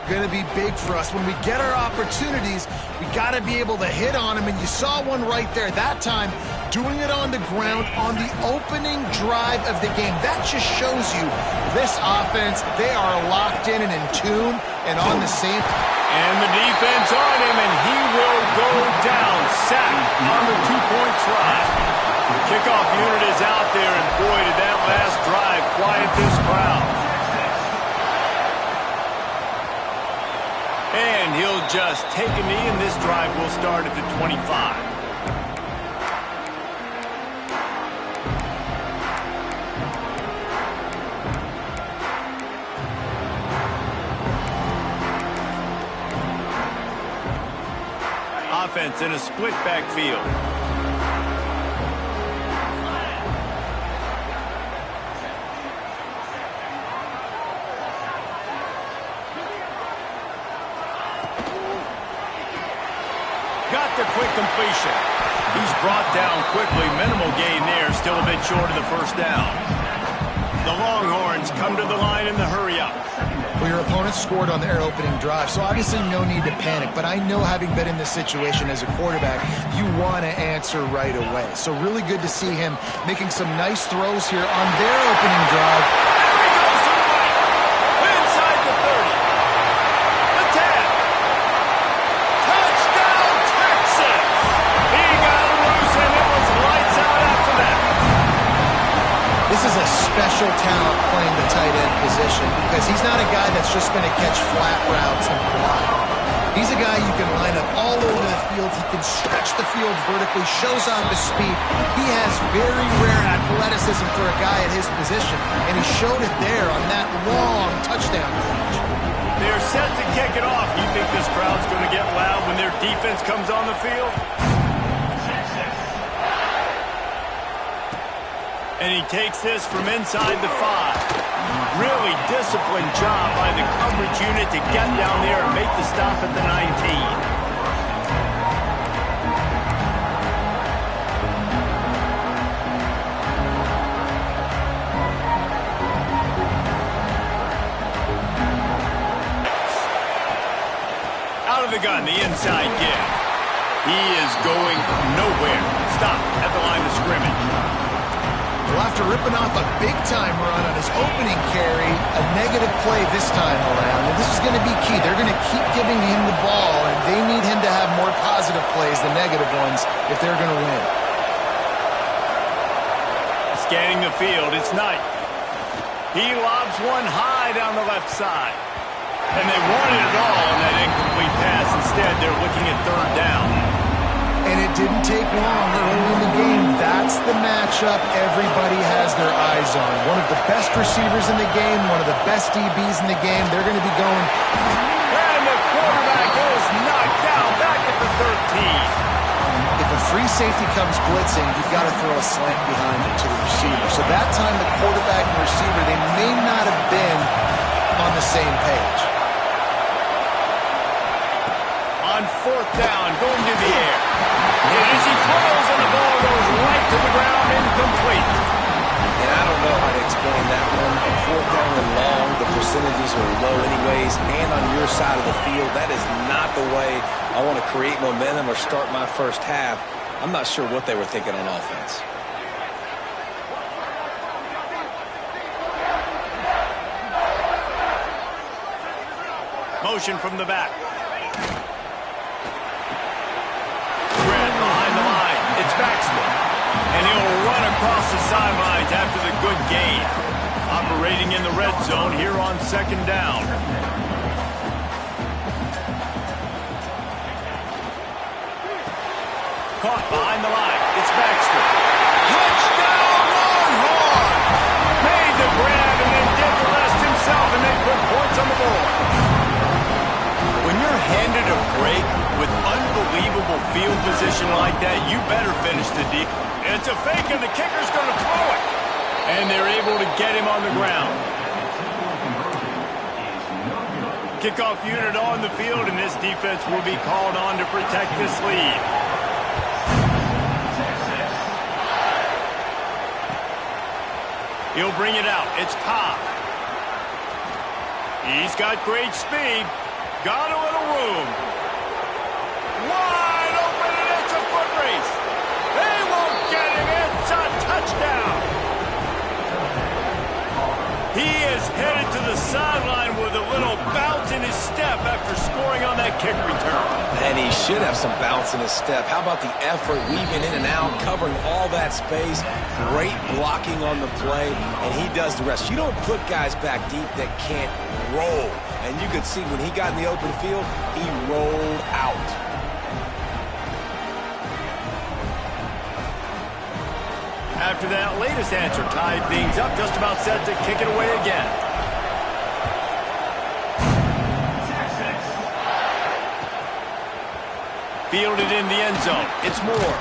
going to be big for us. When we get our opportunities, we got to be able to hit on them, and you saw one right there. That time, doing it on the ground on the opening drive of the game. That just shows you this offense, they are locked in and in tune and on the same. And the defense on him, and he will go down. Sacked on the two-point try. The kickoff unit is out there, and boy, did that last drive quiet this crowd. And he'll just take a knee, and this drive will start at the 25. Offense in a split backfield. Got the quick completion. He's brought down quickly. Minimal gain there. Still a bit short of the first down. The Longhorns come to the line in the hurry-up. Well, your opponent scored on their opening drive, so obviously no need to panic. But I know, having been in this situation as a quarterback, you want to answer right away. So really good to see him making some nice throws here on their opening drive. There he goes to the right. Inside the 30. The 10. Touchdown, Texas! He got loose, and it was lights out after that. This is a special talent playing the tight end position, because he's not a guy that's just going to catch flat routes and block. He's a guy you can line up all over the field. He can stretch the field vertically, shows off his speed. He has very rare athleticism for a guy at his position, and he showed it there on that long touchdown catch. They're set to kick it off. You think this crowd's going to get loud when their defense comes on the field? And he takes this from inside the 5. Really disciplined job by the coverage unit to get down there and make the stop at the 19. Out of the gun, the inside give. He is going nowhere. Stop at the line of scrimmage. Well, after ripping off a big-time run on his opening carry, a negative play this time around, and this is going to be key. They're going to keep giving him the ball, and they need him to have more positive plays than negative ones if they're going to win. Scanning the field, it's Knight. He lobs one high down the left side. And they wanted it all on that incomplete pass. Instead, they're looking at third down. And it didn't take long early in the game. That's the matchup everybody has their eyes on. One of the best receivers in the game, one of the best DBs in the game. They're going to be going. And the quarterback is knocked down back at the 13. If a free safety comes blitzing, you've got to throw a slant behind it to the receiver. So that time the quarterback and receiver, they may not have been on the same page. On fourth down, going to the air. And as he throws, and the ball goes right to the ground, incomplete. And I don't know how to explain that one. Fourth down and long, the percentages are low anyways, and on your side of the field, that is not the way I want to create momentum or start my first half. I'm not sure what they were thinking on offense. Motion from the back. Behind the line, it's Baxter. And he'll run across the sidelines after the good gain. Operating in the red zone here on second down. Caught behind the line, it's Baxter. Touchdown, Longhorn! Made the grab and then did the rest himself, and they put points on the board. When you're handed a break with unbelievable field position like that, you better finish the deal. It's a fake, and the kicker's going to throw it. And they're able to get him on the ground. Kickoff unit on the field, and this defense will be called on to protect this lead. He'll bring it out. It's Cobb. He's got great speed. got a little room. Wide open, and it's a foot race. They won't get him. It's a touchdown. He is headed to the sideline with a little bounce in his step after scoring on that kick return. And he should have some bounce in his step. How about the effort, weaving in and out, covering all that space, great blocking on the play, and he does the rest. You don't put guys back deep that can't roll. And you could see when he got in the open field, he rolled out. After that latest answer tied things up, just about set to kick it away again. Fielded in the end zone. It's Moore.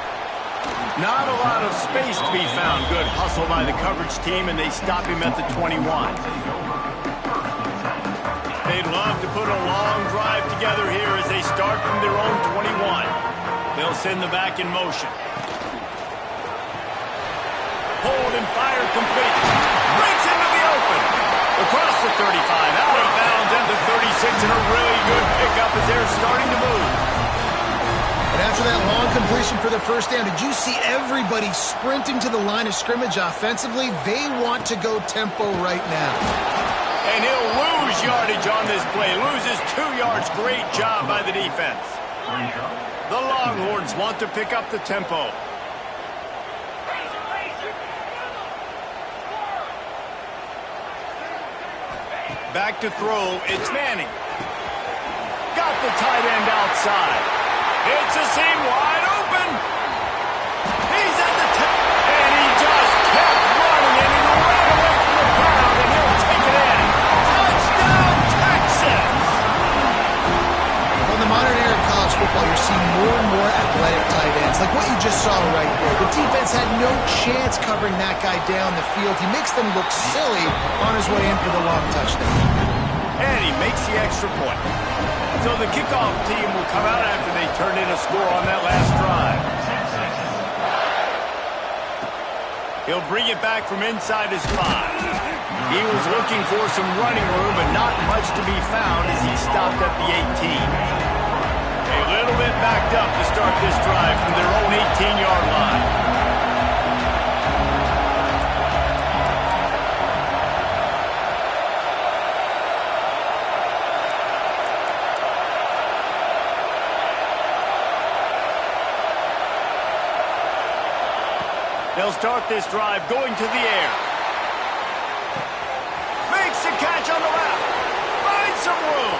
Not a lot of space to be found. Good hustle by the coverage team, and they stop him at the 21. They'd love to put a long drive together here as they start from their own 21. They'll send the back in motion. Hold and fire complete. Breaks into the open. Across the 35, out of bounds, and the 36, and a really good pickup as they're starting to move. And after that long completion for the first down, did you see everybody sprinting to the line of scrimmage offensively? They want to go tempo right now. And he'll lose yardage on this play. Loses 2 yards. Great job by the defense. The Longhorns want to pick up the tempo. Back to throw. It's Manning. Got the tight end outside. It's a seam wide open. He's at the top. And he just kept running, and he ran away from the crowd, and he'll take it in. Touchdown, Texas! In the modern era of college football, you're seeing more and more athletic tight ends, like what you just saw right there. The defense had no chance covering that guy down the field. He makes them look silly on his way in for the long touchdown. And he makes the extra point. So the kickoff team will come out after they turn in a score on that last drive. He'll bring it back from inside his 5. He was looking for some running room, but not much to be found as he stopped at the 18. A little bit backed up to start this drive from their own 18-yard line. They'll start this drive going to the air. Makes a catch on the left. Finds some room.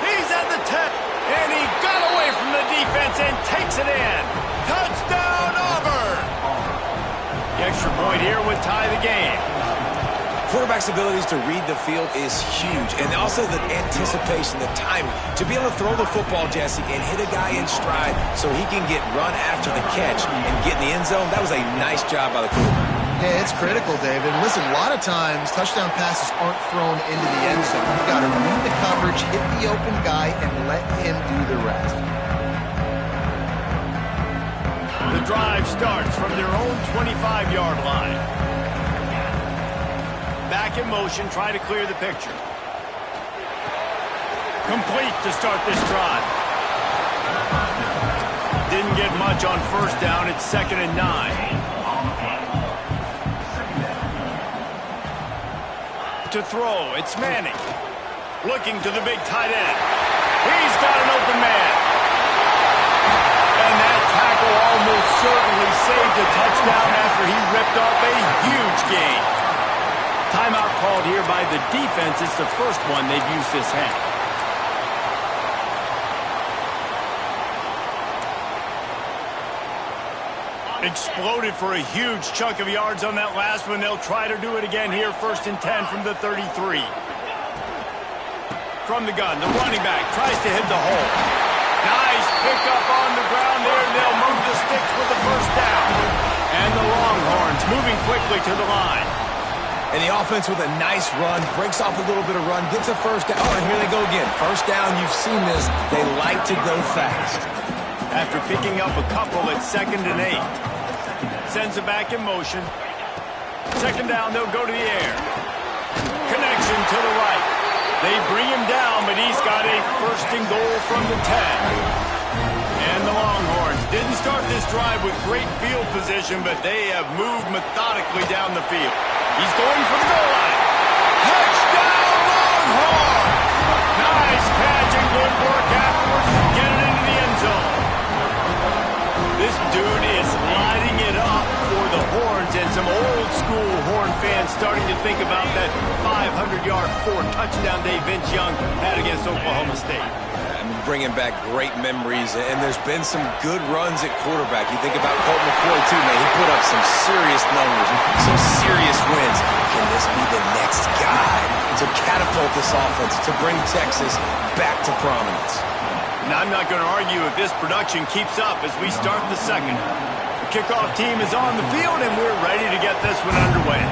He's at the 10. And he got away from the defense and takes it in. Touchdown, Auburn! The extra point here would tie the game. Quarterback's abilities to read the field is huge, and also the anticipation, the timing. To be able to throw the football, Jesse, and hit a guy in stride so he can get run after the catch and get in the end zone, that was a nice job by the quarterback. Yeah, it's critical, David. Listen, a lot of times touchdown passes aren't thrown into the end zone. You've got to read the coverage, hit the open guy, and let him do the rest. The drive starts from their own 25-yard line. Back in motion, try to clear the picture. Complete to start this drive. Didn't get much on first down. It's 2nd and 9. To throw, it's Manning. Looking to the big tight end. He's got an open man. And that tackle almost certainly saved a touchdown after he ripped off a huge gain. Timeout called here by the defense. It's the first one they've used this half. Exploded for a huge chunk of yards on that last one. They'll try to do it again here. 1st and 10 from the 33. From the gun, the running back tries to hit the hole. Nice pickup on the ground there. They'll move the sticks with the first down. And the Longhorns moving quickly to the line. And the offense with a nice run, breaks off a little bit of run, gets a first down. Oh, and here they go again. First down, you've seen this. They like to go fast. After picking up a couple at 2nd and 8. Sends it back in motion. 2nd down, they'll go to the air. Connection to the right. They bring him down, but he he's got a first and goal from the 10. And the Longhorns didn't start this drive with great field position, but they have moved methodically down the field. He's going for the goal line. Touchdown, Longhorns! Nice catch and good work afterwards to get it into the end zone. This dude is lighting it up for the Horns, and some old-school Horn fans starting to think about that 500-yard, 4-touchdown day Vince Young had against Oklahoma State. Bringing back great memories, and there's been some good runs at quarterback. You think about Colt McCoy, too, man. He put up some serious numbers, some serious wins. Can this be the next guy to catapult this offense, to bring Texas back to prominence? Now, I'm not going to argue if this production keeps up as we start the second. The kickoff team is on the field, and we're ready to get this one underway.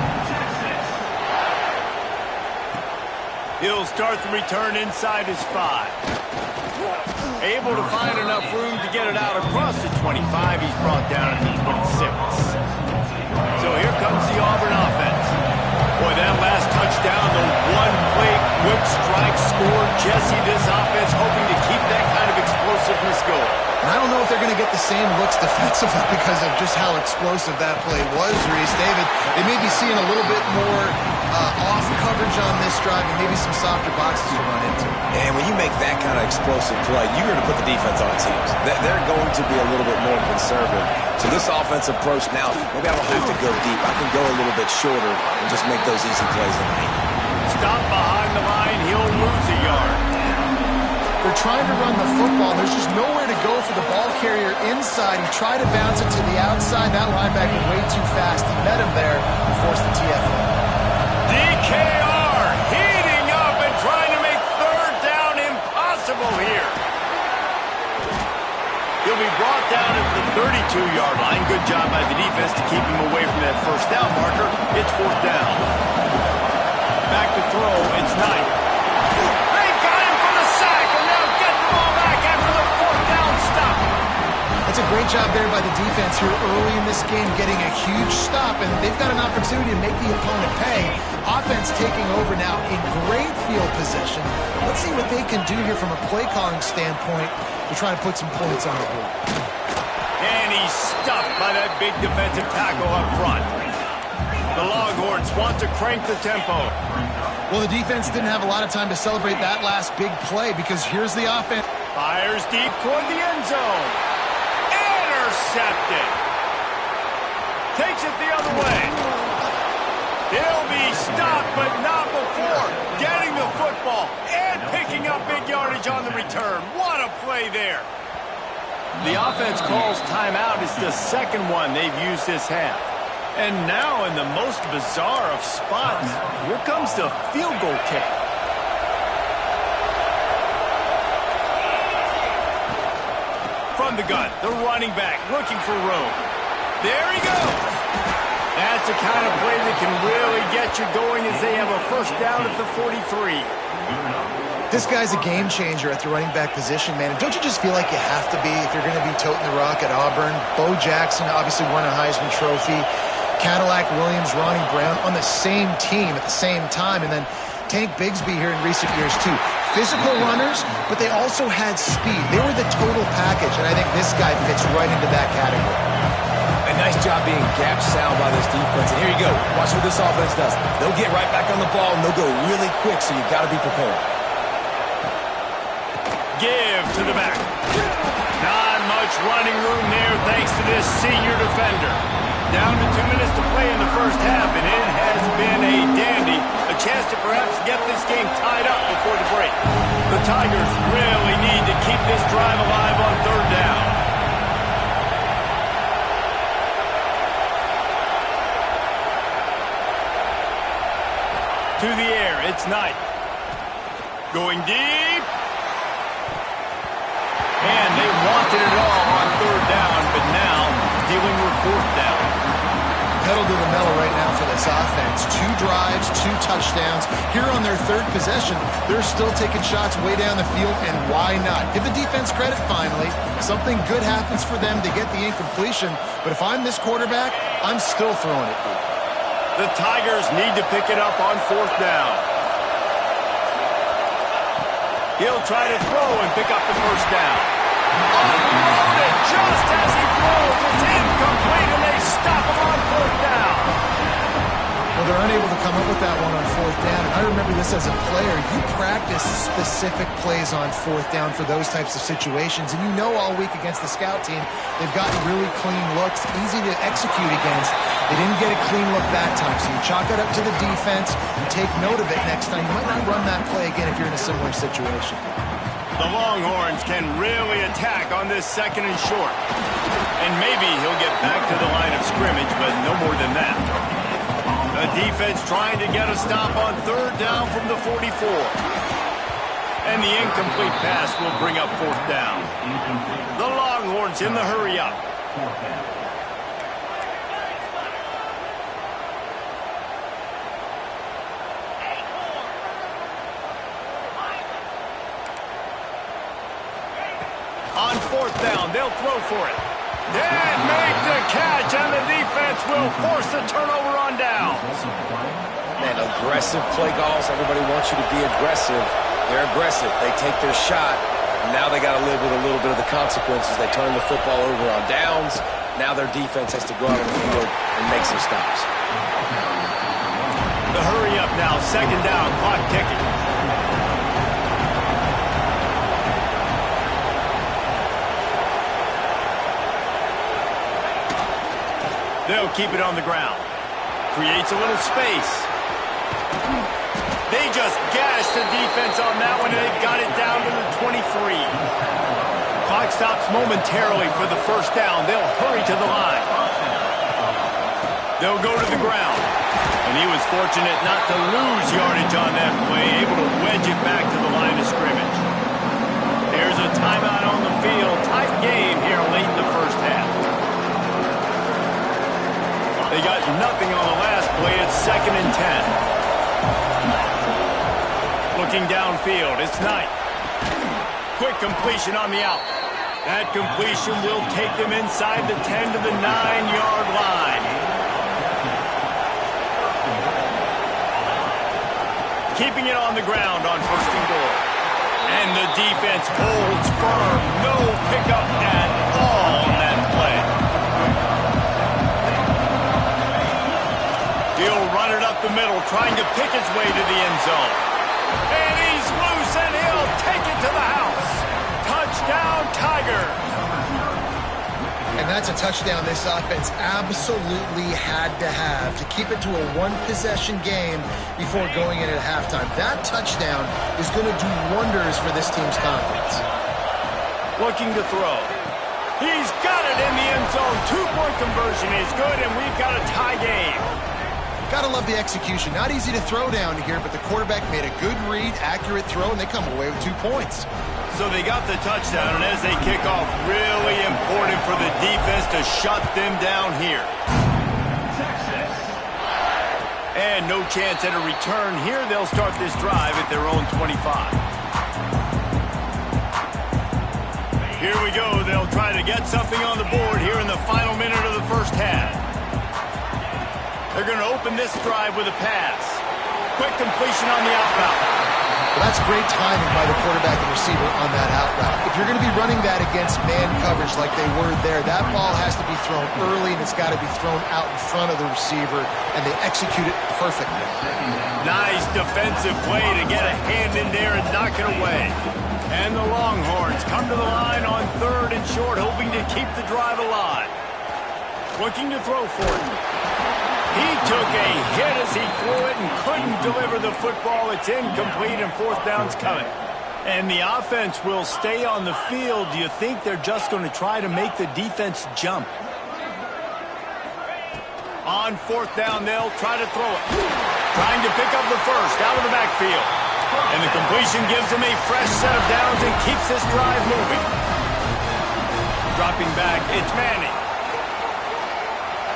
He'll start the return inside his 5. Able to find enough room to get it out across the 25. He's brought down at the 26. So here comes the Auburn offense. Boy, that last touchdown, the one-play quick strike scored. Jesse, this offense hoping to keep that kind of explosiveness going. And I don't know if they're going to get the same looks defensively because of just how explosive that play was, Reese. David, they may be seeing a little bit more off coverage on this drive and maybe some softer boxes to run into. And when you make that kind of explosive play, you're going to put the defense on teams. They're going to be a little bit more conservative. So this offensive approach now, maybe I don't have to go deep. I can go a little bit shorter and just make those easy plays in the lane. Stop behind the line. He'll lose a yard. They're trying to run the football. There's just nowhere to go for the ball carrier inside. He tried to bounce it to the outside. That linebacker way too fast. He met him there and forced the TFL. DKR heating up and trying to make third down impossible here. He'll be brought down at the 32-yard line. Good job by the defense to keep him away from that first down marker. It's fourth down. Back to throw. It's Knight. They got him for the sack, and they'll get the ball back after the fourth down stop. That's a great job there by the defense here early in this game, getting a huge stop, and they've got an opportunity to make the opponent pay. Offense taking over now in great field position. Let's see what they can do here from a play calling standpoint to try to put some points on the board. And he's stuffed by that big defensive tackle up front. The Longhorns want to crank the tempo. Well, the defense didn't have a lot of time to celebrate that last big play because here's the offense. Fires deep toward the end zone. Intercepted. Takes it the other way. He'll be stopped, but not before getting the football and picking up big yardage on the return. What a play there. The offense calls timeout. It's the second one they've used this half. And now in the most bizarre of spots, here comes the field goal kick. From the gun, the running back looking for room. There he goes. That's the kind of play that can really get you going as they have a first down at the 43. This guy's a game changer at the running back position, man. And don't you just feel like you have to be if you're going to be toting the rock at Auburn? Bo Jackson obviously won a Heisman Trophy. Cadillac Williams, Ronnie Brown on the same team at the same time. And then Tank Bigsby here in recent years, too. Physical runners, but they also had speed. They were the total package, and I think this guy fits right into that category. A nice job being gap sound by this defense. And here you go. Watch what this offense does. They'll get right back on the ball, and they'll go really quick, so you've got to be prepared. Give to the back. Not much running room there thanks to this senior defender. Down to 2 minutes to play in the first half, and it has been a dandy. A chance to perhaps get this game tied up before the break. The Tigers really need to keep this drive alive on third down. To the air, it's Knight. Going deep. And they wanted it all on third down, but now dealing with fourth down. Pedal to the metal right now for this offense. 2 drives, 2 touchdowns. Here on their third possession, they're still taking shots way down the field, and why not? Give the defense credit finally. Something good happens for them to get the incompletion, but if I'm this quarterback, I'm still throwing it deep. The Tigers need to pick it up on fourth down. He'll try to throw and pick up the first down. Unloaded just as he throws. It's incomplete, and they stop him on fourth down. Well, they're unable to come up with that one on fourth down. And I remember this as a player. You practice specific plays on fourth down for those types of situations. And you know all week against the scout team, they've gotten really clean looks, easy to execute against. They didn't get a clean look that time. So you chalk it up to the defense. You take note of it next time. You might not run that play again if you're in a similar situation. The Longhorns can really attack on this second and short. And maybe he'll get back to the line of scrimmage, but no more than that. The defense trying to get a stop on third down from the 44. And the incomplete pass will bring up fourth down. The Longhorns in the hurry up. On fourth down, they'll throw for it. Did make the catch, and the defense will force the turnover on downs. Man, aggressive play calls. Everybody wants you to be aggressive. They're aggressive. They take their shot. Now they got to live with a little bit of the consequences. They turn the football over on downs. Now their defense has to go out on the field and make some stops. The hurry up now, second down, clock ticking. They'll keep it on the ground. Creates a little space. They just gashed the defense on that one, and they've got it down to the 23. Clock stops momentarily for the first down. They'll hurry to the line. They'll go to the ground. And he was fortunate not to lose yardage on that play, able to wedge it back to the line of scrimmage. There's a timeout on the field. Tight game here late in the first half. They got nothing on the last play. It's 2nd and 10. Looking downfield, it's Knight. Quick completion on the out. That completion will take them inside the 10 to the 9-yard line. Keeping it on the ground on first and goal. And the defense holds firm. No pickup at all on that play. He'll run it up the middle, trying to pick his way to the end zone. And he's loose, and he'll take it to the house. Touchdown, Tigers. And that's a touchdown this offense absolutely had to have to keep it to a one-possession game before going in at halftime. That touchdown is going to do wonders for this team's confidence. Looking to throw. He's got it in the end zone. Two-point conversion is good, and we've got a tie game. Gotta love the execution. Not easy to throw down here, but the quarterback made a good read, accurate throw, and they come away with 2 points. So they got the touchdown, and as they kick off, really important for the defense to shut them down here. And no chance at a return here. They'll start this drive at their own 25. Here we go. They'll try to get something on the board here in the final minute of the first half. They're going to open this drive with a pass. Quick completion on the outbound. Well, that's great timing by the quarterback and receiver on that out route. If you're going to be running that against man coverage like they were there, that ball has to be thrown early, and it's got to be thrown out in front of the receiver, and they execute it perfectly. Nice defensive play to get a hand in there and knock it away. And the Longhorns come to the line on third and short, hoping to keep the drive alive. Looking to throw for it. He took a hit as he threw it and couldn't deliver the football. It's incomplete, and fourth down's coming. And the offense will stay on the field. Do you think they're just going to try to make the defense jump? On fourth down, they'll try to throw it. Trying to pick up the first out of the backfield. And the completion gives them a fresh set of downs and keeps this drive moving. Dropping back, it's Manning.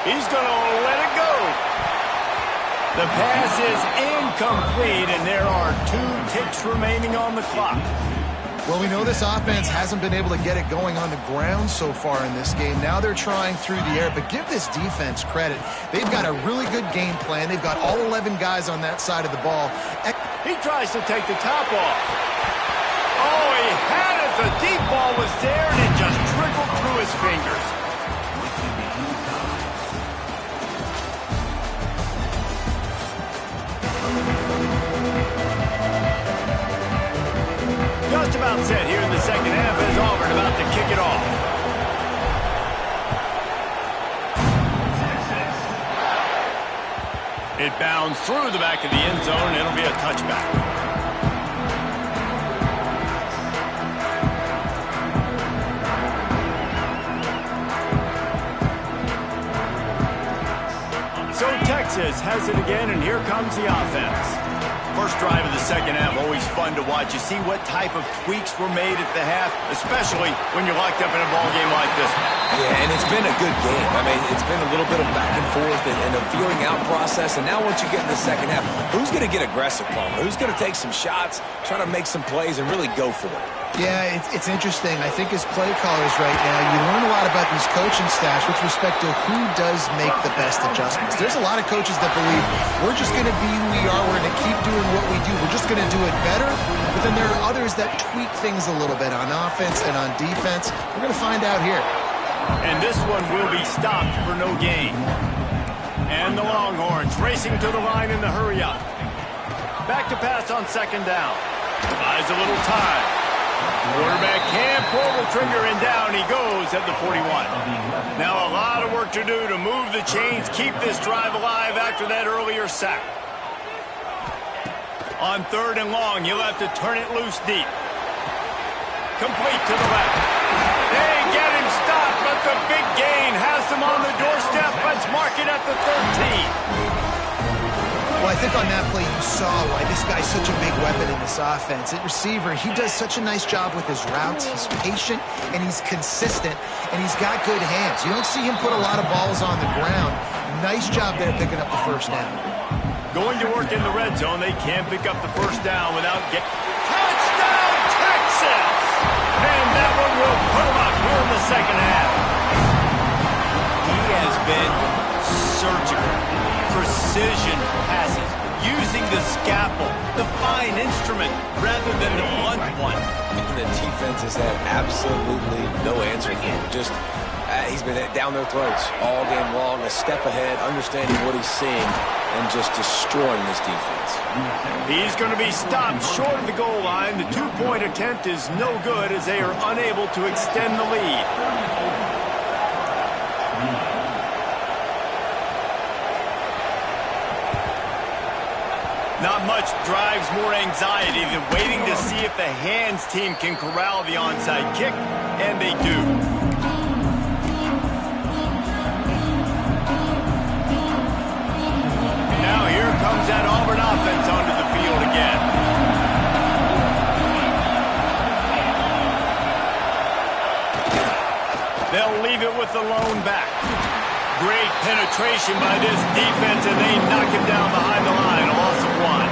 He's going to let it go. The pass is incomplete, and there are 2 ticks remaining on the clock. Well, we know this offense hasn't been able to get it going on the ground so far in this game. Now they're trying through the air, but give this defense credit. They've got a really good game plan. They've got all 11 guys on that side of the ball. He tries to take the top off. Oh, he had it. The deep ball was there, and it just trickled through his fingers. Just about set here in the second half as Auburn about to kick it off. It bounds through the back of the end zone. It'll be a touchback. So Texas has it again, and here comes the offense. First drive of the second half, always fun to watch. You see what type of tweaks were made at the half, especially when you're locked up in a ball game like this one. Yeah, and it's been a good game. I mean, it's been a little bit of back and forth and a feeling out process. And now once you get in the second half, who's going to get aggressive, Palmer? Who's going to take some shots, try to make some plays, and really go for it? Yeah, it's interesting. I think as play callers right now, you learn a lot about these coaching staffs with respect to who does make the best adjustments. There's a lot of coaches that believe we're just going to be who we are. We're going to keep doing what we do. We're just going to do it better. But then there are others that tweak things a little bit on offense and on defense. We're going to find out here. And this one will be stopped for no gain. And the Longhorns racing to the line in the hurry up. Back to pass on second down. Buys a little time. Quarterback can't pull the trigger, and down he goes at the 41. Now a lot of work to do to move the chains, keep this drive alive after that earlier sack. On third and long, you'll have to turn it loose deep. Complete to the left. They get him stopped, but the big gain has him on the doorstep. Let's mark it at the 13. Well, I think on that play you saw why this guy's such a big weapon in this offense. At receiver, he does such a nice job with his routes. He's patient, and he's consistent, and he's got good hands. You don't see him put a lot of balls on the ground. Nice job there picking up the first down. Going to work in the red zone. They can't pick up the first down without getting... Touchdown, Texas! And that one will put him up here in the second half. He has been surgical. Precision passes, using the scalpel, the fine instrument, rather than the blunt one. And the defense has had absolutely no answer for him. Just, he's been down their throats all game long, a step ahead, understanding what he's seeing, and just destroying this defense. He's going to be stopped short of the goal line. The two-point attempt is no good as they are unable to extend the lead. Not much drives more anxiety than waiting to see if the hands team can corral the onside kick, and they do. Now here comes that Auburn offense onto the field again. They'll leave it with the lone back. Great penetration by this defense, and they knock him down behind the line. A loss of one.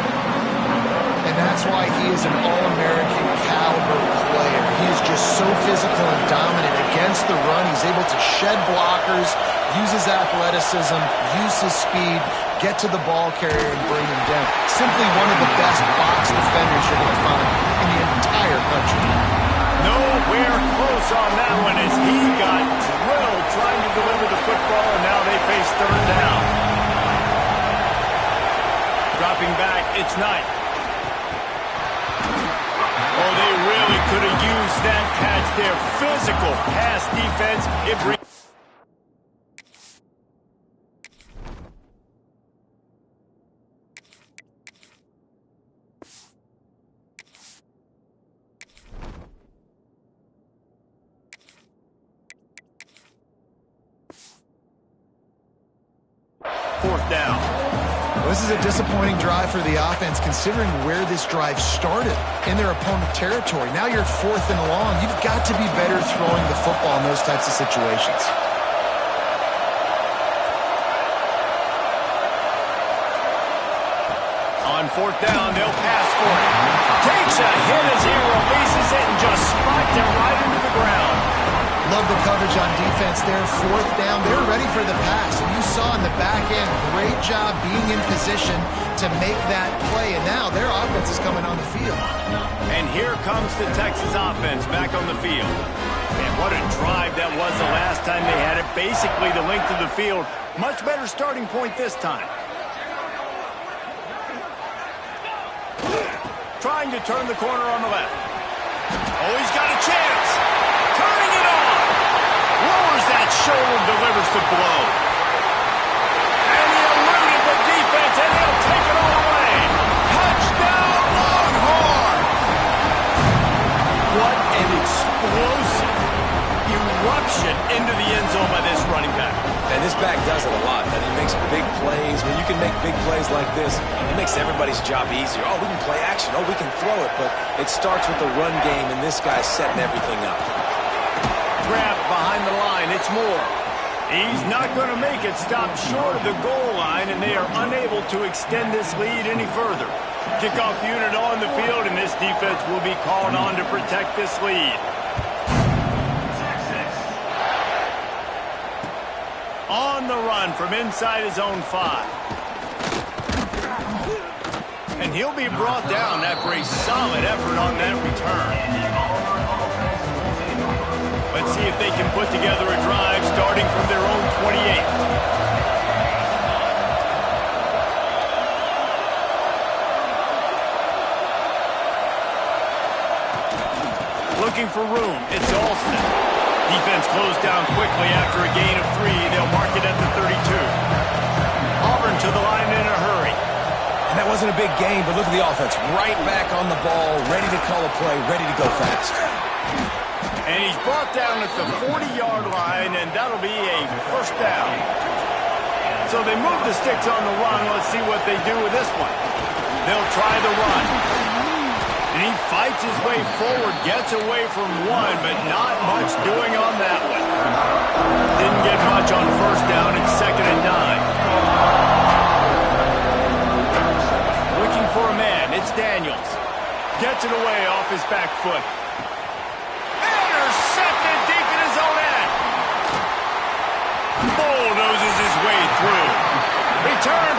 And that's why he is an All-American caliber player. He is just so physical and dominant against the run. He's able to shed blockers, use his athleticism, use his speed, get to the ball carrier and bring him down. Simply one of the best box defenders you're going to find in the entire country. Nowhere close on that one as he got drilled trying to deliver the football, and now they face third down. Dropping back, it's Knight. Oh, they really could have used that catch there. Physical pass defense. It brings... Fourth down. This is a disappointing drive for the offense considering where this drive started in their opponent territory. Now you're fourth and long. You've got to be better throwing the football in those types of situations. On fourth down, they'll pass for it. Takes a hit as he releases it and just spiked it right into the ground. Love the coverage on defense there. Fourth down, they're ready for the pass. And you saw in the back end, great job being in position to make that play. And now their offense offense is coming on the field. And here comes the Texas offense back on the field. And what a drive that was the last time they had it. Basically the length of the field. Much better starting point this time. Trying to turn the corner on the left. Oh, he's got a chance. Turning it on. Lowers that shoulder, delivers the blow. And he eluded the defense, and they'll take it all away. Touchdown, Longhorn! What an explosive eruption into the end zone by this running back. And this back does it a lot, man. He makes big plays. When you can make big plays like this, it makes everybody's job easier. Oh, we can play action. Oh, we can throw it. But it starts with the run game, and this guy's setting everything up. Grab behind the line. It's Moore. He's not going to make it. Stop short of the goal line, and they are unable to extend this lead any further. Kickoff unit on the field, and this defense will be called on to protect this lead. On the run from inside his own 5. And he'll be brought down after a solid effort on that return. Let's see if they can put together a drive starting from their own 28. Looking for room. It's Alston. Defense closed down quickly after a gain of 3. They'll mark it at the 32. Auburn to the line in a hurry. And that wasn't a big gain, but look at the offense. Right back on the ball, ready to call a play, ready to go fast. And he's brought down at the 40-yard line, and that'll be a first down. So they move the sticks on the run. Let's see what they do with this one. They'll try the run. And he fights his way forward, gets away from one, but not much doing on that one. Didn't get much on first down. It's 2nd and 9. Looking for a man. It's Daniels. Gets it away off his back foot. Intercepted deep in his own end. Bulldozes his way through. Return